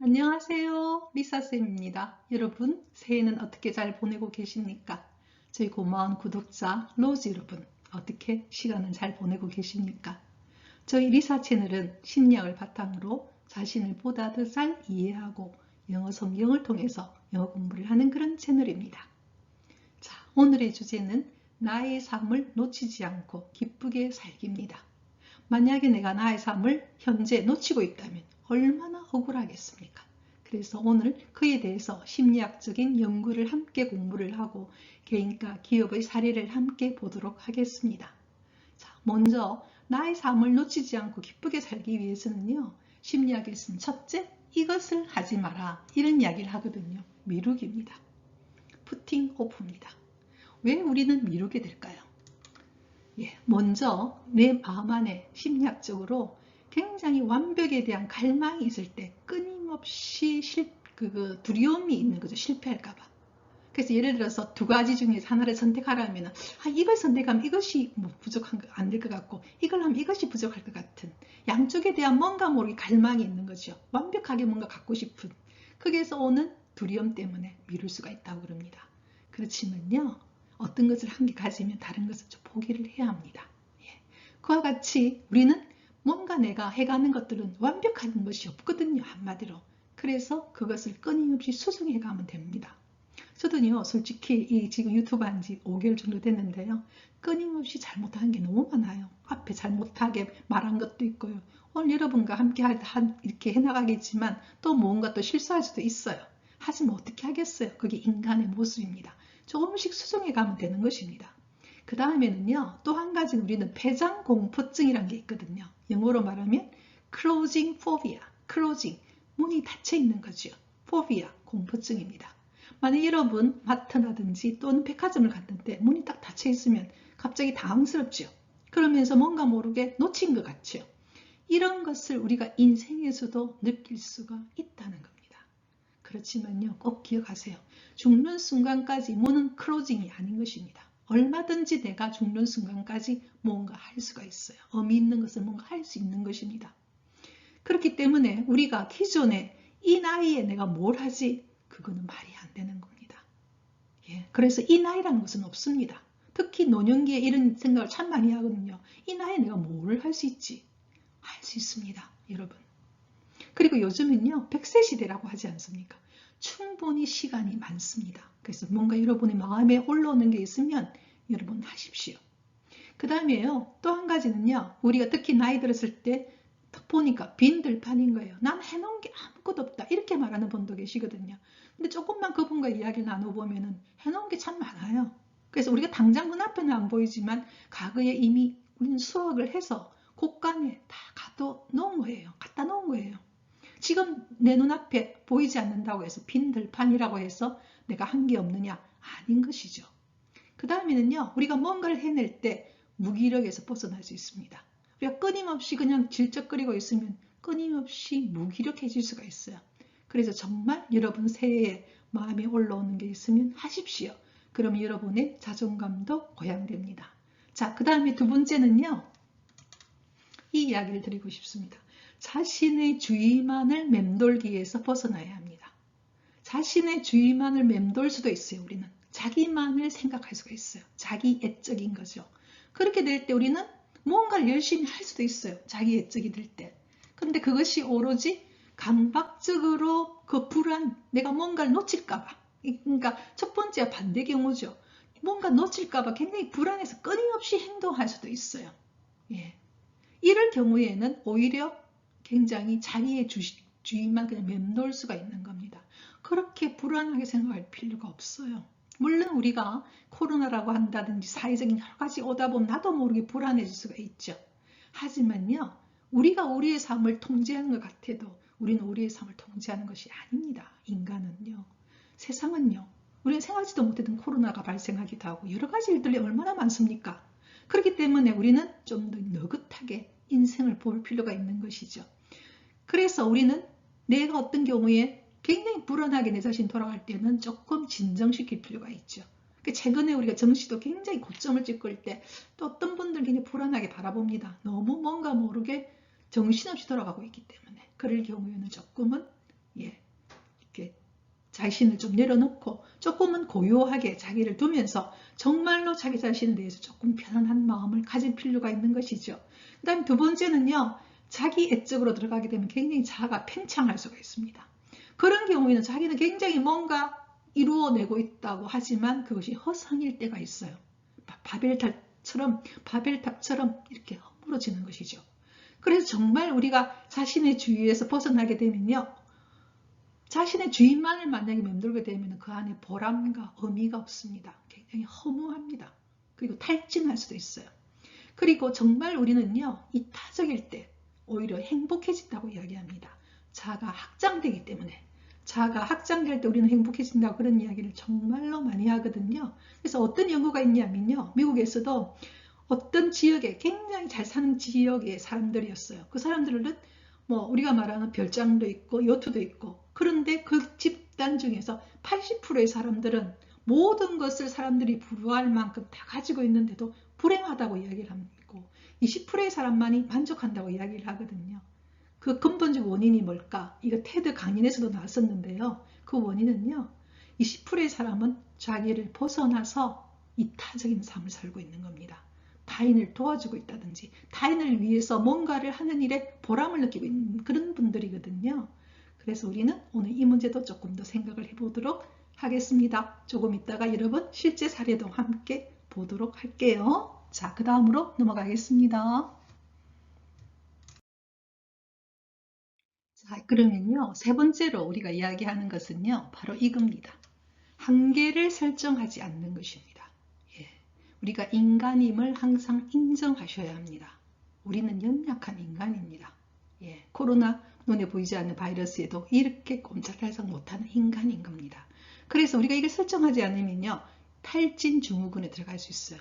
안녕하세요. 리사쌤입니다. 여러분, 새해는 어떻게 잘 보내고 계십니까? 저희 고마운 구독자 로즈 여러분, 어떻게 시간을 잘 보내고 계십니까? 저희 리사 채널은 심리학을 바탕으로 자신을 보다 더 잘 이해하고 영어 성경을 통해서 영어 공부를 하는 그런 채널입니다. 자, 오늘의 주제는 나의 삶을 놓치지 않고 기쁘게 살기입니다. 만약에 내가 나의 삶을 현재 놓치고 있다면 얼마나 억울하겠습니까? 그래서 오늘 그에 대해서 심리학적인 연구를 함께 공부를 하고 개인과 기업의 사례를 함께 보도록 하겠습니다. 자, 먼저 나의 삶을 놓치지 않고 기쁘게 살기 위해서는요. 심리학에서는 첫째, 이것을 하지 마라 이런 이야기를 하거든요. 미루기입니다. putting off입니다. 왜 우리는 미루게 될까요? 먼저 내 마음 안에 심리학적으로 굉장히 완벽에 대한 갈망이 있을 때 끊임없이 두려움이 있는 거죠. 실패할까봐. 그래서 예를 들어서 두 가지 중에서 하나를 선택하라면 이걸 선택하면 이것이 부족한 안 될 것 같고 이걸 하면 이것이 부족할 것 같은 양쪽에 대한 뭔가 모르게 갈망이 있는 거죠. 완벽하게 뭔가 갖고 싶은 거기에서 오는 두려움 때문에 미룰 수가 있다고 그럽니다. 그렇지만요. 어떤 것을 한 개 가지면 다른 것을 좀 포기를 해야 합니다. 그와 같이 우리는 뭔가 내가 해가는 것들은 완벽한 것이 없거든요. 한마디로. 그래서 그것을 끊임없이 수정해가면 됩니다. 저도요. 솔직히 지금 유튜브 한 지 5개월 정도 됐는데요. 끊임없이 잘못한 게 너무 많아요. 앞에 잘못하게 말한 것도 있고요. 오늘 여러분과 함께 이렇게 해나가겠지만 또 뭔가 또 실수할 수도 있어요. 하지만 어떻게 하겠어요. 그게 인간의 모습입니다. 조금씩 수정해 가면 되는 것입니다. 그 다음에는요. 또 한 가지는 우리는 폐장 공포증이라는 게 있거든요. 영어로 말하면 closing phobia, closing, 문이 닫혀 있는 거죠. phobia, 공포증입니다. 만약 여러분 마트라든지 또는 백화점을 갔는데 문이 딱 닫혀 있으면 갑자기 당황스럽죠. 그러면서 뭔가 모르게 놓친 것 같죠. 이런 것을 우리가 인생에서도 느낄 수가 있다는 겁니다. 그렇지만요. 꼭 기억하세요. 죽는 순간까지 문은 클로징이 아닌 것입니다. 얼마든지 내가 죽는 순간까지 뭔가 할 수가 있어요. 의미 있는 것을 뭔가 할 수 있는 것입니다. 그렇기 때문에 우리가 기존에 이 나이에 내가 뭘 하지? 그거는 말이 안 되는 겁니다. 그래서 이 나이라는 것은 없습니다. 특히 노년기에 이런 생각을 참 많이 하거든요. 이 나이에 내가 뭘 할 수 있지? 할 수 있습니다. 여러분. 그리고 요즘은요. 100세 시대라고 하지 않습니까? 충분히 시간이 많습니다. 그래서 뭔가 여러분의 마음에 올라오는 게 있으면 여러분 하십시오. 그 다음에요. 또 한 가지는요. 우리가 특히 나이 들었을 때 보니까 빈 들판인 거예요. 난 해놓은 게 아무것도 없다. 이렇게 말하는 분도 계시거든요. 근데 조금만 그분과 이야기를 나눠보면 해놓은 게 참 많아요. 그래서 우리가 당장 눈앞에는 안 보이지만 과거에 이미 우리는 수확을 해서 곳간에 다 갖다 놓은 거예요. 지금 내 눈앞에 보이지 않는다고 해서 빈 들판이라고 해서 내가 한 게 없느냐? 아닌 것이죠. 그 다음에는요. 우리가 뭔가를 해낼 때 무기력에서 벗어날 수 있습니다. 우리가 끊임없이 그냥 질적거리고 있으면 끊임없이 무기력해질 수가 있어요. 그래서 정말 여러분 새해에 마음에 올라오는 게 있으면 하십시오. 그럼 여러분의 자존감도 고양됩니다. 자, 그 다음에 두 번째는요. 이 이야기를 드리고 싶습니다. 자신의 주의만을 맴돌기에서 벗어나야 합니다. 자신의 주의만을 맴돌 수도 있어요. 우리는 자기만을 생각할 수가 있어요. 자기 애적인 거죠. 그렇게 될 때 우리는 무언가를 열심히 할 수도 있어요. 자기 애적이 될 때. 그런데 그것이 오로지 감각적으로 그 불안, 내가 뭔가를 놓칠까봐. 그러니까 첫 번째와 반대 경우죠. 뭔가 놓칠까봐 굉장히 불안해서 끊임없이 행동할 수도 있어요. 이럴 경우에는 오히려 굉장히 자기의 주의만 그냥 맴돌 수가 있는 겁니다. 그렇게 불안하게 생각할 필요가 없어요. 물론 우리가 코로나라고 한다든지 사회적인 여러 가지 오다 보면 나도 모르게 불안해질 수가 있죠. 하지만요. 우리가 우리의 삶을 통제하는 것 같아도 우리는 우리의 삶을 통제하는 것이 아닙니다. 인간은요. 세상은요. 우리는 생각지도 못했던 코로나가 발생하기도 하고 여러 가지 일들이 얼마나 많습니까? 그렇기 때문에 우리는 좀 더 느긋하게 인생을 볼 필요가 있는 것이죠. 그래서 우리는 내가 어떤 경우에 굉장히 불안하게 내 자신 돌아갈 때는 조금 진정시킬 필요가 있죠. 최근에 우리가 정시도 굉장히 고점을 찍고 있을 때 또 어떤 분들 굉장히 불안하게 바라봅니다. 너무 뭔가 모르게 정신없이 돌아가고 있기 때문에 그럴 경우에는 조금은 예, 이렇게 자신을 좀 내려놓고 조금은 고요하게 자기를 두면서 정말로 자기 자신에 대해서 조금 편안한 마음을 가질 필요가 있는 것이죠. 그 다음에 두 번째는요, 자기 애적으로 들어가게 되면 굉장히 자아가 팽창할 수가 있습니다. 그런 경우에는 자기는 굉장히 뭔가 이루어내고 있다고 하지만 그것이 허상일 때가 있어요. 바벨탑처럼 이렇게 허물어지는 것이죠. 그래서 정말 우리가 자신의 주위에서 벗어나게 되면요, 자신의 주인만을 만약에 맴돌게 되면 그 안에 보람과 의미가 없습니다. 굉장히 허무합니다. 그리고 탈진할 수도 있어요. 그리고 정말 우리는요, 이타적일 때 오히려 행복해진다고 이야기합니다. 자아가 확장되기 때문에. 자아가 확장될 때 우리는 행복해진다고 그런 이야기를 정말로 많이 하거든요. 그래서 어떤 연구가 있냐면요, 미국에서도 어떤 지역에 굉장히 잘 사는 지역의 사람들이었어요. 그 사람들은 뭐 우리가 말하는 별장도 있고 요트도 있고, 그런데 그 집단 중에서 80%의 사람들은 모든 것을 사람들이 부러워할 만큼 다 가지고 있는데도 불행하다고 이야기를 하고, 20%의 사람만이 만족한다고 이야기를 하거든요. 그 근본적 원인이 뭘까? 이거 테드 강연에서도 나왔었는데요. 그 원인은요, 20%의 사람은 자기를 벗어나서 이타적인 삶을 살고 있는 겁니다. 타인을 도와주고 있다든지 타인을 위해서 뭔가를 하는 일에 보람을 느끼고 있는 그런 분들이거든요. 그래서 우리는 오늘 이 문제도 조금 더 생각을 해보도록 하겠습니다. 조금 있다가 여러분 실제 사례도 함께 보도록 할게요. 자, 그 다음으로 넘어가겠습니다. 자, 그러면요, 세 번째로 우리가 이야기하는 것은요, 바로 이겁니다. 한계를 설정하지 않는 것입니다. 예, 우리가 인간임을 항상 인정하셔야 합니다. 우리는 연약한 인간입니다. 예, 코로나, 눈에 보이지 않는 바이러스에도 이렇게 꼼짝달싹 못하는 인간인 겁니다. 그래서 우리가 이걸 설정하지 않으면요, 탈진 증후군에 들어갈 수 있어요.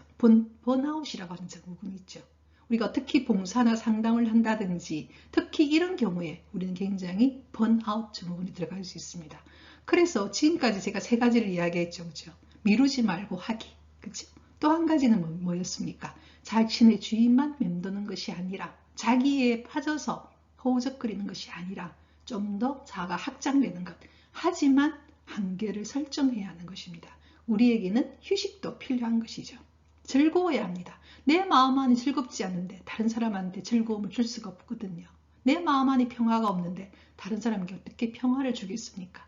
번아웃이라고 하는 증후군이 있죠. 우리가 특히 봉사나 상담을 한다든지 특히 이런 경우에 우리는 굉장히 번아웃 증후군이 들어갈 수 있습니다. 그래서 지금까지 제가 세 가지를 이야기했죠. 그죠? 미루지 말고 하기. 그죠? 또 한 가지는 뭐였습니까? 자신의 주인만 맴도는 것이 아니라 자기에 빠져서 허우적거리는 것이 아니라 좀 더 자아가 확장되는 것. 하지만 한계를 설정해야 하는 것입니다. 우리에게는 휴식도 필요한 것이죠. 즐거워야 합니다. 내 마음 안이 즐겁지 않은데 다른 사람한테 즐거움을 줄 수가 없거든요. 내 마음 안이 평화가 없는데 다른 사람에게 어떻게 평화를 주겠습니까?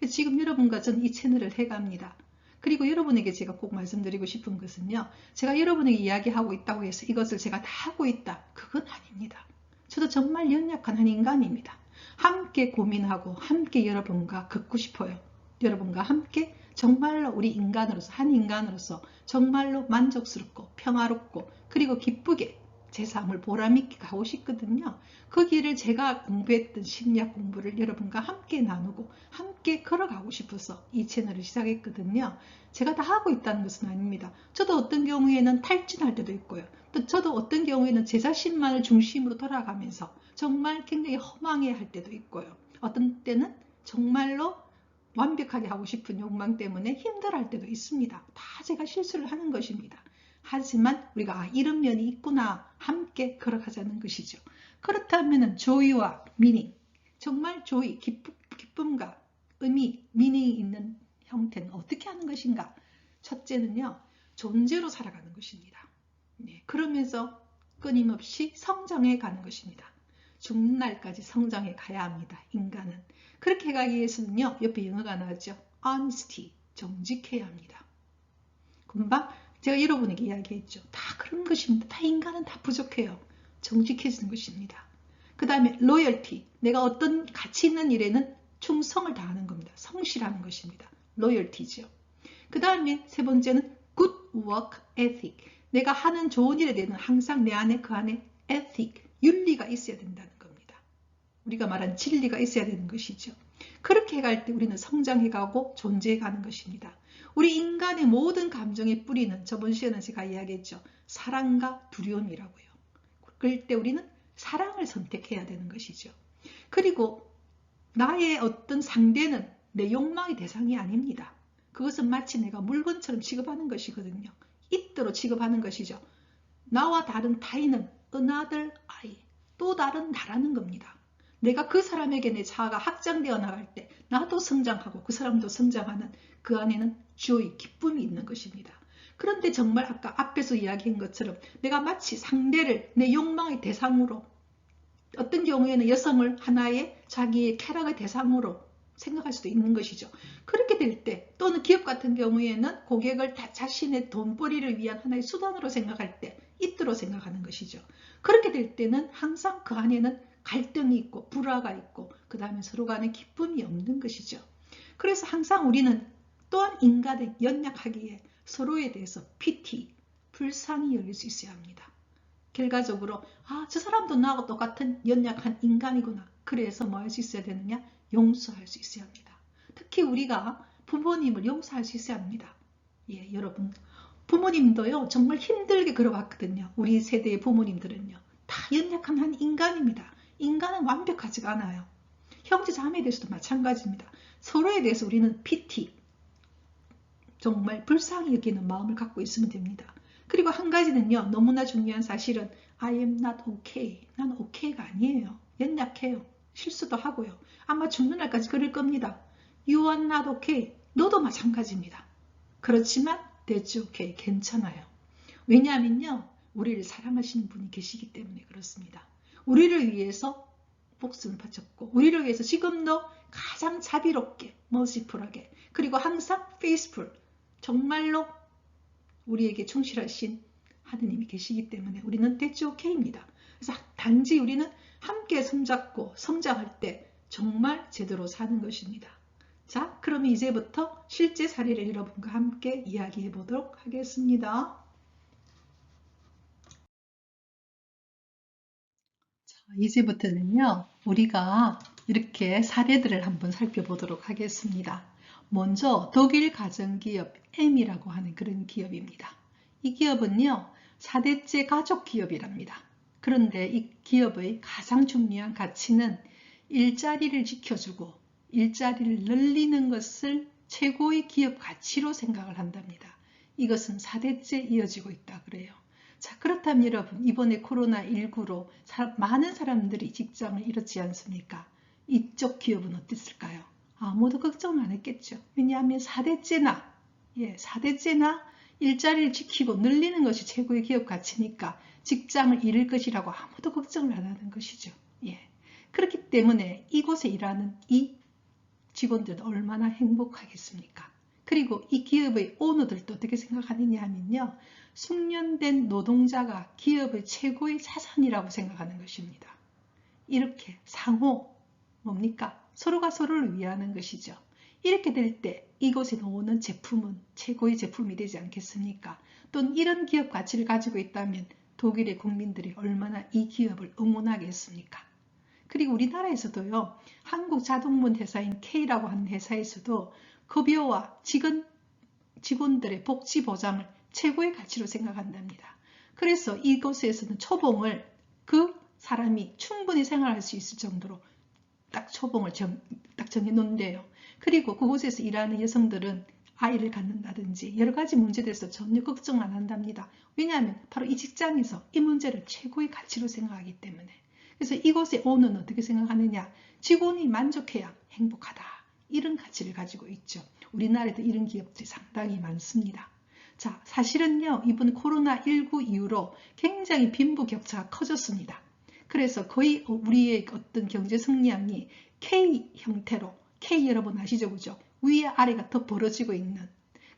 지금 여러분과 저는 이 채널을 해갑니다. 그리고 여러분에게 제가 꼭 말씀드리고 싶은 것은요, 제가 여러분에게 이야기하고 있다고 해서 이것을 제가 다 하고 있다, 그건 아닙니다. 저도 정말 연약한 한 인간입니다. 함께 고민하고 함께 여러분과 걷고 싶어요. 여러분과 함께 정말로 우리 인간으로서, 한 인간으로서 정말로 만족스럽고 평화롭고 그리고 기쁘게 제 삶을 보람있게 가고 싶거든요. 그 길을 제가 공부했던 심리학 공부를 여러분과 함께 나누고 함께 걸어가고 싶어서 이 채널을 시작했거든요. 제가 다 하고 있다는 것은 아닙니다. 저도 어떤 경우에는 탈진할 때도 있고요. 또 저도 어떤 경우에는 제 자신만을 중심으로 돌아가면서 정말 굉장히 허망해할 때도 있고요. 어떤 때는 정말로 완벽하게 하고 싶은 욕망 때문에 힘들어할 때도 있습니다. 다 제가 실수를 하는 것입니다. 하지만 우리가 이런 면이 있구나, 함께 걸어가자는 것이죠. 그렇다면 조이와 미닝, 정말 조이, 기쁨과 의미, 미닝이 있는 형태는 어떻게 하는 것인가? 첫째는요, 존재로 살아가는 것입니다. 네, 그러면서 끊임없이 성장해 가는 것입니다. 죽는 날까지 성장해 가야 합니다. 인간은. 그렇게 가기 위해서는요, 옆에 영어가 나왔죠. honesty, 정직해야 합니다. 금방 제가 여러분에게 이야기했죠. 다 그런 것입니다. 다 인간은 다 부족해요. 정직해지는 것입니다. 그 다음에 loyalty, 내가 어떤 가치 있는 일에는 충성을 다하는 겁니다. 성실하는 것입니다. loyalty죠. 그 다음에 세 번째는 good work ethic, 내가 하는 좋은 일에 대해서는 항상 내 안에 그 안에 ethic, 윤리가 있어야 된다는 겁니다. 우리가 말하는 진리가 있어야 되는 것이죠. 그렇게 갈 때 우리는 성장해가고 존재해가는 것입니다. 우리 인간의 모든 감정의 뿌리는 저번 시간에 제가 이야기했죠. 사랑과 두려움이라고요. 그럴 때 우리는 사랑을 선택해야 되는 것이죠. 그리고 나의 어떤 상대는 내 욕망의 대상이 아닙니다. 그것은 마치 내가 물건처럼 취급하는 것이거든요. 이때로 취급하는 것이죠. 나와 다른 타인은 another I, 또 다른 나라는 겁니다. 내가 그 사람에게 내 자아가 확장되어 나갈 때 나도 성장하고 그 사람도 성장하는 그 안에는 joy, 기쁨이 있는 것입니다. 그런데 정말 아까 앞에서 이야기한 것처럼 내가 마치 상대를 내 욕망의 대상으로, 어떤 경우에는 여성을 하나의 자기의 쾌락의 대상으로 생각할 수도 있는 것이죠. 그렇게 될 때, 또는 기업 같은 경우에는 고객을 다 자신의 돈벌이를 위한 하나의 수단으로 생각할 때 이ጥ로 생각하는 것이죠. 그렇게 될 때는 항상 그 안에는 갈등이 있고 불화가 있고 그 다음에 서로 간에 기쁨이 없는 것이죠. 그래서 항상 우리는 또한 인간을 연약하기에 서로에 대해서 pity, 불쌍히 여길 수 있어야 합니다. 결과적으로 저 사람도 나하고 똑같은 연약한 인간이구나. 그래서 뭐 할 수 있어야 되느냐? 용서할 수 있어야 합니다. 특히 우리가 부모님을 용서할 수 있어야 합니다. 예, 여러분 부모님도요 정말 힘들게 걸어왔거든요. 우리 세대의 부모님들은요 다 연약한 한 인간입니다. 인간은 완벽하지가 않아요. 형제 자매에 대해서도 마찬가지입니다. 서로에 대해서 우리는 pity, 정말 불쌍히 여기는 마음을 갖고 있으면 됩니다. 그리고 한 가지는요, 너무나 중요한 사실은 I am not okay. 난 okay가 아니에요. 연약해요. 실수도 하고요. 아마 죽는 날까지 그럴 겁니다. You are not okay. 너도 마찬가지입니다. 그렇지만 that's okay. 괜찮아요. 왜냐하면요, 우리를 사랑하시는 분이 계시기 때문에 그렇습니다. 우리를 위해서 목숨을 바쳤고 우리를 위해서 지금도 가장 자비롭게, 머시풀하게, 그리고 항상 faithful, 정말로 우리에게 충실하신 하느님이 계시기 때문에 우리는 that's okay입니다. 그래서 단지 우리는 함께 손잡고 성장할 때 정말 제대로 사는 것입니다. 자, 그럼 이제부터 실제 사례를 여러분과 함께 이야기해 보도록 하겠습니다. 자, 이제부터는요, 우리가 이렇게 사례들을 한번 살펴보도록 하겠습니다. 먼저 독일 가정기업 M이라고 하는 그런 기업입니다. 이 기업은요 4대째 가족 기업이랍니다. 그런데 이 기업의 가장 중요한 가치는 일자리를 지켜주고 일자리를 늘리는 것을 최고의 기업 가치로 생각을 한답니다. 이것은 4대째 이어지고 있다 그래요. 자, 그렇다면 여러분 이번에 코로나19로 많은 사람들이 직장을 잃었지 않습니까? 이쪽 기업은 어땠을까요? 아무도 걱정 안 했겠죠. 왜냐하면 4대째나 4대째나 일자리를 지키고 늘리는 것이 최고의 기업 가치니까 직장을 잃을 것이라고 아무도 걱정을 안 하는 것이죠. 예. 그렇기 때문에 이곳에 일하는 이 직원들은 얼마나 행복하겠습니까? 그리고 이 기업의 오너들도 어떻게 생각하느냐 하면요. 숙련된 노동자가 기업의 최고의 자산이라고 생각하는 것입니다. 이렇게 상호 뭡니까? 서로가 서로를 위하는 것이죠. 이렇게 될 때 이곳에 나오는 제품은 최고의 제품이 되지 않겠습니까? 또는 이런 기업 가치를 가지고 있다면 독일의 국민들이 얼마나 이 기업을 응원하겠습니까? 그리고 우리나라에서도요. 한국자동문 회사인 K라고 하는 회사에서도 급여와 직원들의 복지 보장을 최고의 가치로 생각한답니다. 그래서 이곳에서는 초봉을 그 사람이 충분히 생활할 수 있을 정도로 딱 초봉을 딱 정해놓는데요. 그리고 그곳에서 일하는 여성들은 아이를 갖는다든지 여러 가지 문제에 대해서 전혀 걱정 안 한답니다. 왜냐하면 바로 이 직장에서 이 문제를 최고의 가치로 생각하기 때문에. 그래서 이곳의 오너는 어떻게 생각하느냐? 직원이 만족해야 행복하다. 이런 가치를 가지고 있죠. 우리나라에도 이런 기업들이 상당히 많습니다. 자, 사실은요, 이번 코로나19 이후로 굉장히 빈부격차가 커졌습니다. 그래서 거의 우리의 어떤 경제 성장이 K 형태로, K 여러분 아시죠? 그죠? 위에 아래가 더 벌어지고 있는.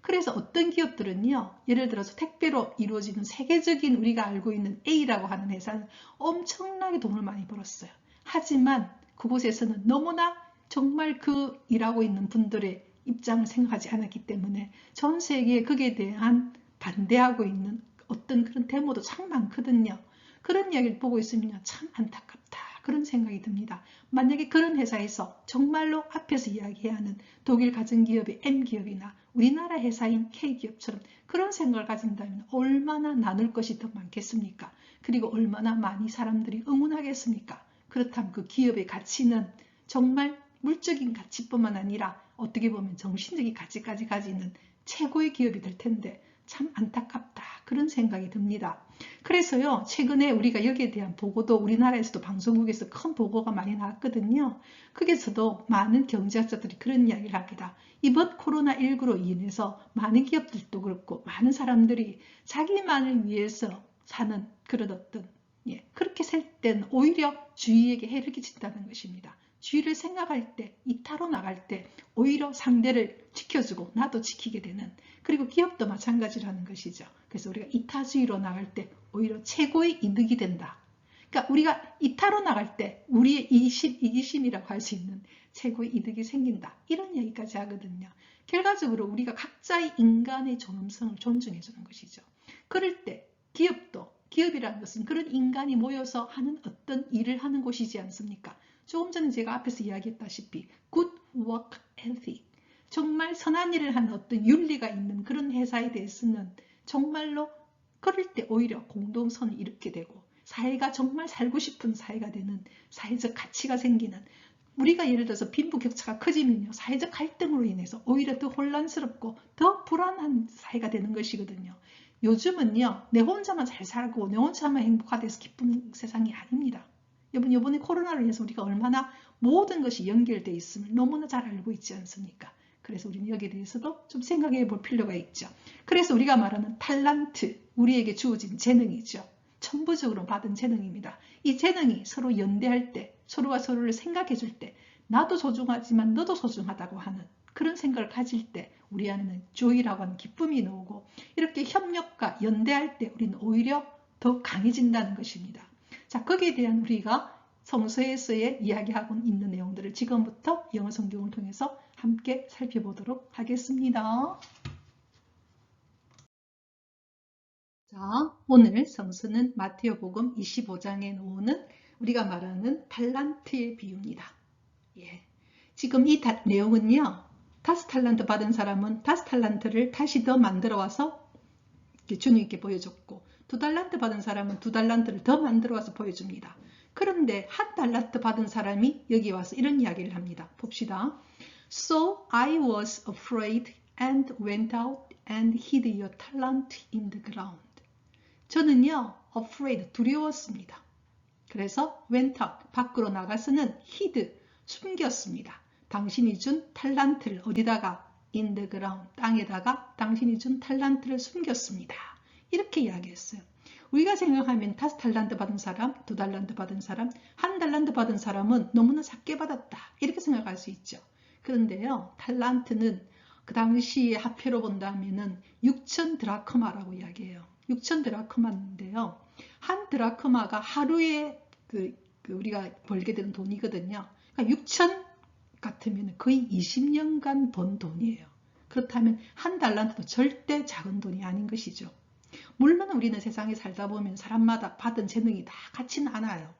그래서 어떤 기업들은요, 예를 들어서 택배로 이루어지는 세계적인 우리가 알고 있는 A라고 하는 회사는 엄청나게 돈을 많이 벌었어요. 하지만 그곳에서는 너무나 정말 그 일하고 있는 분들의 입장을 생각하지 않았기 때문에 전 세계에 거기에 대한 반대하고 있는 어떤 그런 데모도 참 많거든요. 그런 이야기를 보고 있으면 참 안타깝다 그런 생각이 듭니다. 만약에 그런 회사에서 정말로 앞에서 이야기하는 독일 가정기업의 M기업이나 우리나라 회사인 K기업처럼 그런 생각을 가진다면 얼마나 나눌 것이 더 많겠습니까? 그리고 얼마나 많이 사람들이 응원하겠습니까? 그렇다면 그 기업의 가치는 정말 물적인 가치뿐만 아니라 어떻게 보면 정신적인 가치까지 가지는 최고의 기업이 될 텐데 참 안타깝다 그런 생각이 듭니다. 그래서요, 최근에 우리가 여기에 대한 보고도 우리나라에서도 방송국에서 큰 보고가 많이 나왔거든요. 거기서도 많은 경제학자들이 그런 이야기를 합니다. 이번 코로나19로 인해서 많은 기업들도 그렇고 많은 사람들이 자기만을 위해서 사는 그런 어떤 그렇게 살 땐 오히려 주위에게 해를 끼친다는 것입니다. 주위를 생각할 때, 이타로 나갈 때 오히려 상대를 지켜주고 나도 지키게 되는, 그리고 기업도 마찬가지라는 것이죠. 그래서 우리가 이타주의로 나갈 때 오히려 최고의 이득이 된다. 그러니까 우리가 이타로 나갈 때 우리의 이기심이라고 할 수 있는 최고의 이득이 생긴다. 이런 얘기까지 하거든요. 결과적으로 우리가 각자의 인간의 존엄성을 존중해 주는 것이죠. 그럴 때 기업이라는 것은 그런 인간이 모여서 하는 어떤 일을 하는 곳이지 않습니까? 조금 전에 제가 앞에서 이야기했다시피 good work ethic, 정말 선한 일을 하는 어떤 윤리가 있는 그런 회사에 대해서는 정말로 그럴 때 오히려 공동선을 일으키게 되고 사회가 정말 살고 싶은 사회가 되는, 사회적 가치가 생기는, 우리가 예를 들어서 빈부격차가 커지면요, 사회적 갈등으로 인해서 오히려 더 혼란스럽고 더 불안한 사회가 되는 것이거든요. 요즘은요, 내 혼자만 잘 살고 내 혼자만 행복하돼서 기쁜 세상이 아닙니다. 여러분, 이번에 코로나로 인해서 우리가 얼마나 모든 것이 연결되어 있음을 너무나 잘 알고 있지 않습니까? 그래서 우리는 여기에 대해서도 좀 생각해 볼 필요가 있죠. 그래서 우리가 말하는 탤런트, 우리에게 주어진 재능이죠. 천부적으로 받은 재능입니다. 이 재능이 서로 연대할 때, 서로가 서로를 생각해 줄 때, 나도 소중하지만 너도 소중하다고 하는 그런 생각을 가질 때 우리 안에는 joy라고 하는 기쁨이 나오고, 이렇게 협력과 연대할 때 우리는 오히려 더 강해진다는 것입니다. 자, 거기에 대한 우리가 성서에서의 이야기하고 있는 내용들을 지금부터 영어 성경을 통해서 함께 살펴보도록 하겠습니다. 자, 오늘 성서는 마태복음 25장에 나오는 우리가 말하는 탈란트의 비유입니다. 지금 이 내용은요, 5달란트 받은 사람은 5달란트를 다시 더 만들어 와서 주님께 보여줬고, 2달란트 받은 사람은 2달란트를 더 만들어 와서 보여줍니다. 그런데 1달란트 받은 사람이 여기 와서 이런 이야기를 합니다. 봅시다. So I was afraid and went out and hid your talent in the ground. 저는요, afraid, 두려웠습니다. 그래서 went out, 밖으로 나가서는 hid, 숨겼습니다. 당신이 준 탈란트를 어디다가? in the ground, 땅에다가 당신이 준 탈란트를 숨겼습니다. 이렇게 이야기했어요. 우리가 생각하면 5달란트 받은 사람, 2달란트 받은 사람, 1달란트 받은 사람은 너무나 작게 받았다, 이렇게 생각할 수 있죠. 그런데요, 탈란트는 그 당시에 화폐로 본다면은 6천 드라크마라고 이야기해요. 6천 드라크마인데요, 한 드라크마가 하루에 우리가 벌게 되는 돈이거든요. 그러니까 6천 같으면 거의 20년간 번 돈이에요. 그렇다면 1달란트도 절대 작은 돈이 아닌 것이죠. 물론 우리는 세상에 살다 보면 사람마다 받은 재능이 다 같지는 않아요.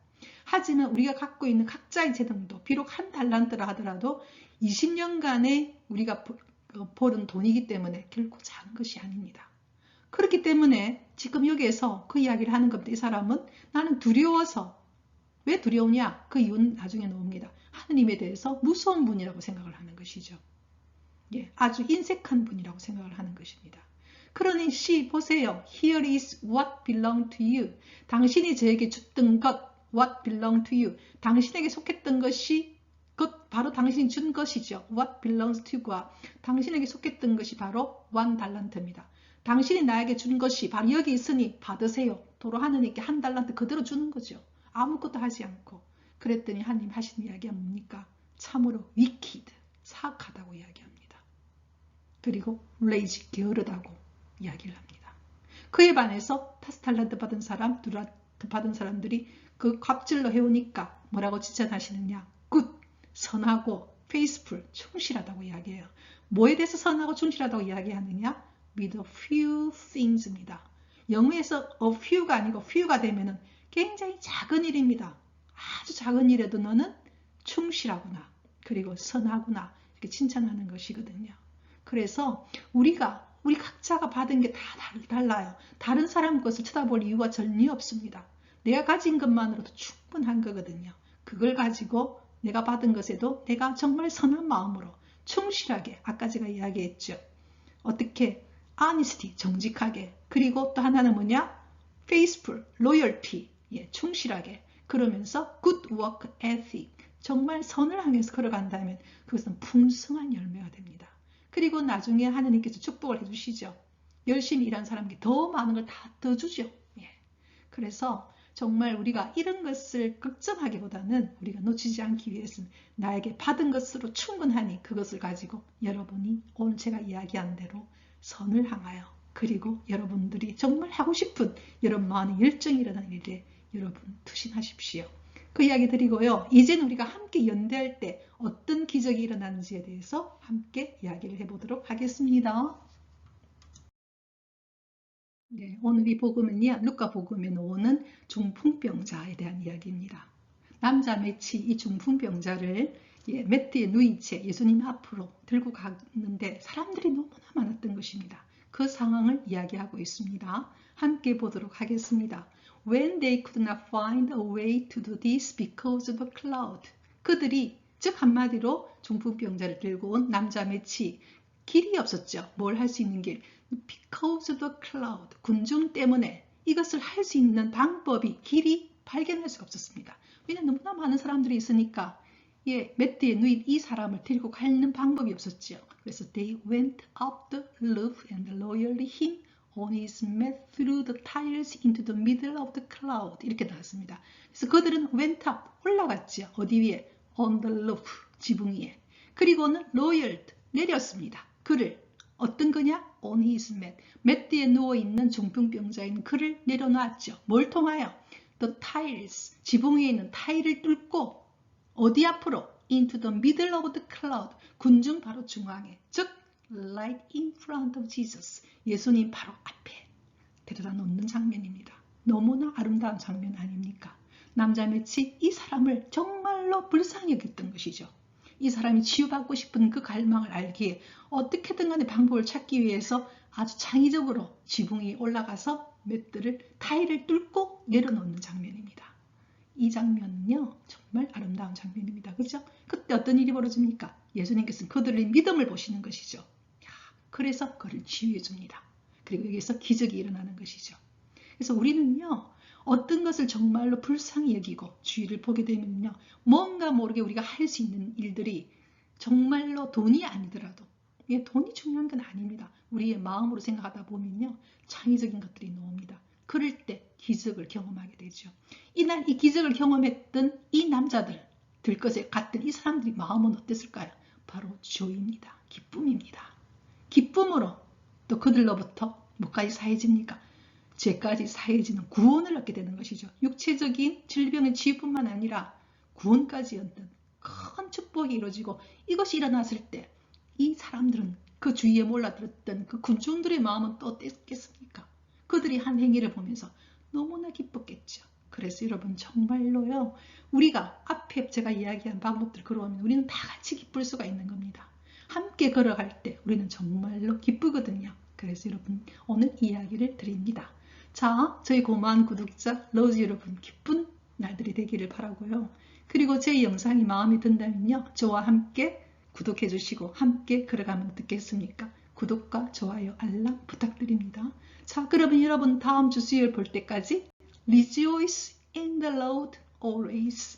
하지만 우리가 갖고 있는 각자의 재능도 비록 1달란트라 하더라도 20년간의 우리가 벌은 돈이기 때문에 결코 작은 것이 아닙니다. 그렇기 때문에 지금 여기에서 그 이야기를 하는 겁니다. 이 사람은 나는 두려워서, 왜 두려우냐? 그 이유는 나중에 나옵니다. 하느님에 대해서 무서운 분이라고 생각을 하는 것이죠. 아주 인색한 분이라고 생각을 하는 것입니다. 그러니 보세요. Here is what belonged to you. 당신이 저에게 줬던 것, what belonged to you. 당신에게 속했던 것이 바로 당신이 준 것이죠. What belongs to가 당신에게 속했던 것이 바로 1달란트입니다. 당신이 나에게 준 것이 바로 여기 있으니 받으세요. 도로 하느님께 1달란트 그대로 주는 거죠. 아무것도 하지 않고. 그랬더니 하나님 하시는 이야기가 뭡니까? 참으로 wicked, 사악하다고 이야기합니다. 그리고 lazy, 게으르다고 이야기를 합니다. 그에 반해서 5달란트 받은 사람, 2달란트 받은 사람들이 그 갑질로 해오니까 뭐라고 칭찬하시느냐? good, 선하고 faithful, 충실하다고 이야기해요. 뭐에 대해서 선하고 충실하다고 이야기하느냐? with a few things입니다. 영어에서 a few가 아니고 few가 되면은 굉장히 작은 일입니다. 아주 작은 일에도 너는 충실하구나, 그리고 선하구나, 이렇게 칭찬하는 것이거든요. 그래서 우리 각자가 받은 게 다 달라요. 다른 사람 것을 쳐다볼 이유가 전혀 없습니다. 내가 가진 것만으로도 충분한 거거든요. 그걸 가지고 내가 받은 것에도 내가 정말 선한 마음으로 충실하게, 아까 제가 이야기했죠. 어떻게? honesty, 정직하게. 그리고 또 하나는 뭐냐? faithful, loyalty, 예, 충실하게, 그러면서 good work ethic, 정말 선을 향해서 걸어간다면 그것은 풍성한 열매가 됩니다. 그리고 나중에 하나님께서 축복을 해주시죠. 열심히 일한 사람에게 더 많은 걸 다 더 주죠. 예. 그래서 정말 우리가 이런 것을 걱정하기보다는 우리가 놓치지 않기 위해서는 나에게 받은 것으로 충분하니 그것을 가지고 여러분이 오늘 제가 이야기한 대로 선을 향하여, 그리고 여러분들이 정말 하고 싶은 여러분 마음의 열정이 일어나는 일에 여러분 투신하십시오. 그 이야기 드리고요. 이제는 우리가 함께 연대할 때 어떤 기적이 일어나는지에 대해서 함께 이야기를 해보도록 하겠습니다. 네, 오늘 이 복음은요, 루카 복음에 나오는 중풍병자에 대한 이야기입니다. 남자 맷이 이 중풍병자를 매트의 누이체 예수님 앞으로 들고 가는데 사람들이 너무나 많았던 것입니다. 그 상황을 이야기하고 있습니다. 함께 보도록 하겠습니다. When they could not find a way to do this because of a cloud. 그들이, 즉 한마디로 중풍병자를 들고 온 남자 맷이 길이 없었죠. 뭘 할 수 있는 길. Because of the cloud. 군중 때문에 이것을 할 수 있는 방법이, 길이 발견할 수가 없었습니다. 왜냐하면 너무나 많은 사람들이 있으니까 매트에 누인 이 사람을 데리고 가는 방법이 없었죠. 그래서 they went up the roof and lowered him on his mat through the tiles into the middle of the cloud. 이렇게 나왔습니다. 그래서 그들은 went up, 올라갔죠. 어디 위에? on the roof, 지붕 위에. 그리고는 lowered, 내렸습니다. 그를, 어떤 거냐? on his mat, 매트에 누워있는 중풍병자인 그를 내려놨죠. 뭘 통하여? the tiles, 지붕 위에 있는 타일을 뚫고 어디 앞으로? into the middle of the cloud, 군중 바로 중앙에, 즉 right in front of Jesus, 예수님 바로 앞에 데려다 놓는 장면입니다. 너무나 아름다운 장면 아닙니까? 남자 맷이 이 사람을 정말로 불쌍히 여겼던 것이죠. 이 사람이 치유받고 싶은 그 갈망을 알기에 어떻게든 간에 방법을 찾기 위해서 아주 창의적으로 지붕 위에 올라가서 맷들을, 타일을 뚫고 내려놓는 장면입니다. 이 장면은요, 정말 아름다운 장면입니다. 그렇죠? 그때 어떤 일이 벌어집니까? 예수님께서는 그들의 믿음을 보시는 것이죠. 그래서 그를 치유해 줍니다. 그리고 여기서 기적이 일어나는 것이죠. 그래서 우리는요, 어떤 것을 정말로 불쌍히 여기고 주의를 보게 되면요, 뭔가 모르게 우리가 할 수 있는 일들이 정말로 돈이 아니더라도, 돈이 중요한 건 아닙니다. 우리의 마음으로 생각하다 보면요, 창의적인 것들이 나옵니다. 그럴 때 기적을 경험하게 되죠. 이날 이 기적을 경험했던 이 남자들, 들것에 갔던 이 사람들이 마음은 어땠을까요? 바로 조입니다. 기쁨입니다. 기쁨으로 또 그들로부터 뭐까지 사해집니까? 죄까지 사해지는 구원을 얻게 되는 것이죠. 육체적인 질병의 치유뿐만 아니라 구원까지 얻는 큰 축복이 이루어지고, 이것이 일어났을 때 이 사람들은, 그 주위에 몰려들었던 그 군중들의 마음은 또 어땠겠습니까? 그들이 한 행위를 보면서 너무나 기뻤겠죠. 그래서 여러분 정말로요, 우리가 앞에 제가 이야기한 방법들 걸어오면 우리는 다 같이 기쁠 수가 있는 겁니다. 함께 걸어갈 때 우리는 정말로 기쁘거든요. 그래서 여러분 오늘 이야기를 드립니다. 자, 저희 고마운 구독자 로즈 여러분, 기쁜 날들이 되기를 바라고요. 그리고 제 영상이 마음에 든다면요, 저와 함께 구독해 주시고 함께 걸어가면 어떻겠습니까? 구독과 좋아요, 알람 부탁드립니다. 자, 그러면 여러분 다음 주 수요일 볼 때까지 Rejoice in the Lord always.